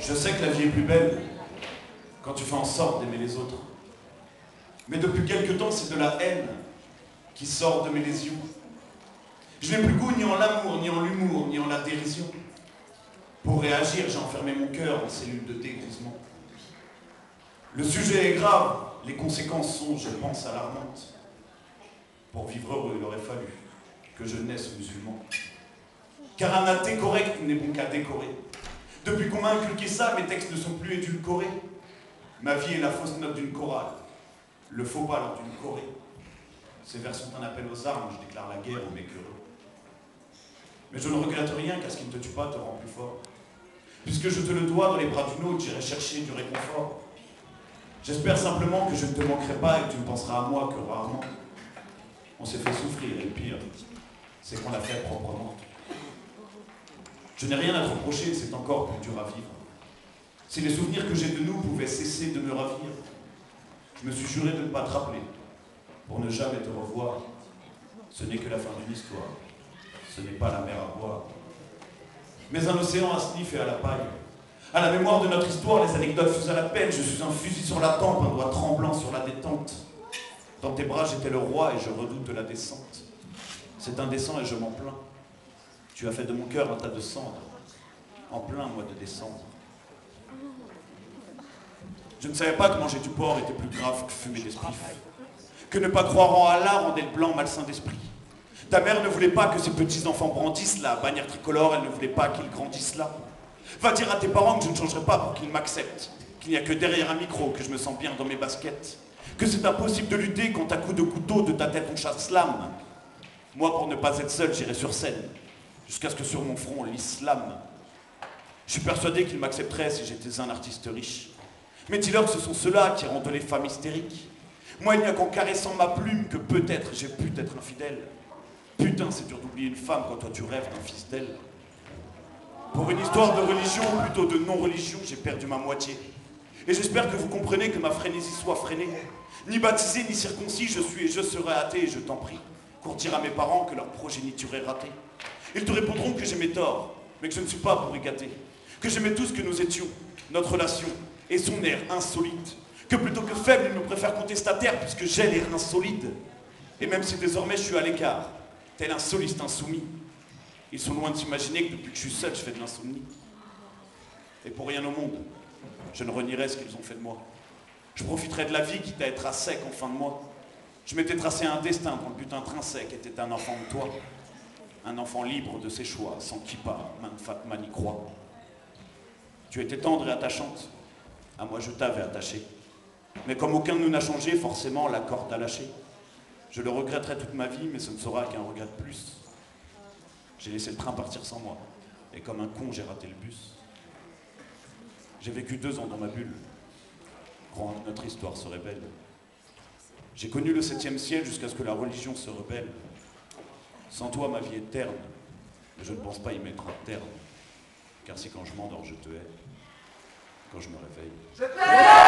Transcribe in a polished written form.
Je sais que la vie est plus belle quand tu fais en sorte d'aimer les autres. Mais depuis quelque temps, c'est de la haine qui sort de mes lésions. Je n'ai plus goût ni en l'amour, ni en l'humour, ni en la dérision. Pour réagir, j'ai enfermé mon cœur en cellule de dégrisement. Le sujet est grave, les conséquences sont, je pense, alarmantes. Pour vivre heureux, il aurait fallu que je naisse musulman. Car un athée correct n'est bon qu'à décorer. Depuis qu'on m'a inculqué ça, mes textes ne sont plus édulcorés. Ma vie est la fausse note d'une chorale, le faux pas lors d'une chorée. Ces vers sont un appel aux armes, je déclare la guerre aux mécœureux. Mais je ne regrette rien, car ce qui ne te tue pas te rend plus fort. Puisque je te le dois, dans les bras d'une autre, j'irai chercher du réconfort. J'espère simplement que je ne te manquerai pas et que tu ne penseras à moi que rarement. On s'est fait souffrir, et le pire, c'est qu'on l'a fait proprement. Je n'ai rien à te reprocher, c'est encore plus dur à vivre. Si les souvenirs que j'ai de nous pouvaient cesser de me ravir, je me suis juré de ne pas te rappeler, pour ne jamais te revoir. Ce n'est que la fin d'une histoire, ce n'est pas la mer à boire. Mais un océan à sniff et à la paille. À la mémoire de notre histoire, les anecdotes fusent à la peine. Je suis un fusil sur la tempe, un doigt tremblant sur la détente. Dans tes bras, j'étais le roi et je redoute la descente. C'est indécent et je m'en plains. Tu as fait de mon cœur un tas de cendres, en plein mois de décembre. Je ne savais pas que manger du porc était plus grave que fumer des spliffs. Que ne pas croire en Allah rendait le blanc malsain d'esprit. Ta mère ne voulait pas que ses petits-enfants brandissent la bannière tricolore, elle ne voulait pas qu'ils grandissent là. Va dire à tes parents que je ne changerai pas pour qu'ils m'acceptent, qu'il n'y a que derrière un micro que je me sens bien dans mes baskets, que c'est impossible de lutter quand à coups de couteau de ta tête on chasse l'âme. Moi, pour ne pas être seul, j'irai sur scène, jusqu'à ce que sur mon front, l'islam. Je suis persuadé qu'ils m'accepteraient si j'étais un artiste riche. Mais dis-leur que ce sont ceux-là qui rendent les femmes hystériques. Moi, il n'y a qu'en caressant ma plume que peut-être j'ai pu être infidèle. Putain, c'est dur d'oublier une femme quand toi tu rêves d'un fils d'elle. Pour une histoire de religion, ou plutôt de non-religion, j'ai perdu ma moitié. Et j'espère que vous comprenez que ma frénésie soit freinée. Ni baptisé, ni circoncis, je suis et je serai athée, et je t'en prie, pour dire à mes parents que leur progéniture est ratée. Ils te répondront que j'aimais tort, mais que je ne suis pas pour y gâter. Que j'aimais tout ce que nous étions, notre relation et son air insolite. Que plutôt que faible, ils me préfèrent contestataire, puisque j'ai l'air insolide. Et même si désormais je suis à l'écart, tel un soliste insoumis, ils sont loin de s'imaginer que depuis que je suis seul, je fais de l'insomnie. Et pour rien au monde, je ne renierai ce qu'ils ont fait de moi. Je profiterai de la vie, quitte à être à sec en fin de mois. Je m'étais tracé un destin dont le but intrinsèque était un enfant de toi. Un enfant libre de ses choix, sans kippa, main de Fatma n'y croit. Tu étais tendre et attachante. À moi, je t'avais attaché. Mais comme aucun de nous n'a changé, forcément, la corde a lâché. Je le regretterai toute ma vie, mais ce ne sera qu'un regret de plus. J'ai laissé le train partir sans moi. Et comme un con, j'ai raté le bus. J'ai vécu 2 ans dans ma bulle. Croyant que notre histoire serait belle. J'ai connu le 7e ciel jusqu'à ce que la religion se rebelle. Sans toi, ma vie est terne. Mais je ne pense pas y mettre un terme. Car si quand je m'endors, je te hais. Quand je me réveille... Je t'aime.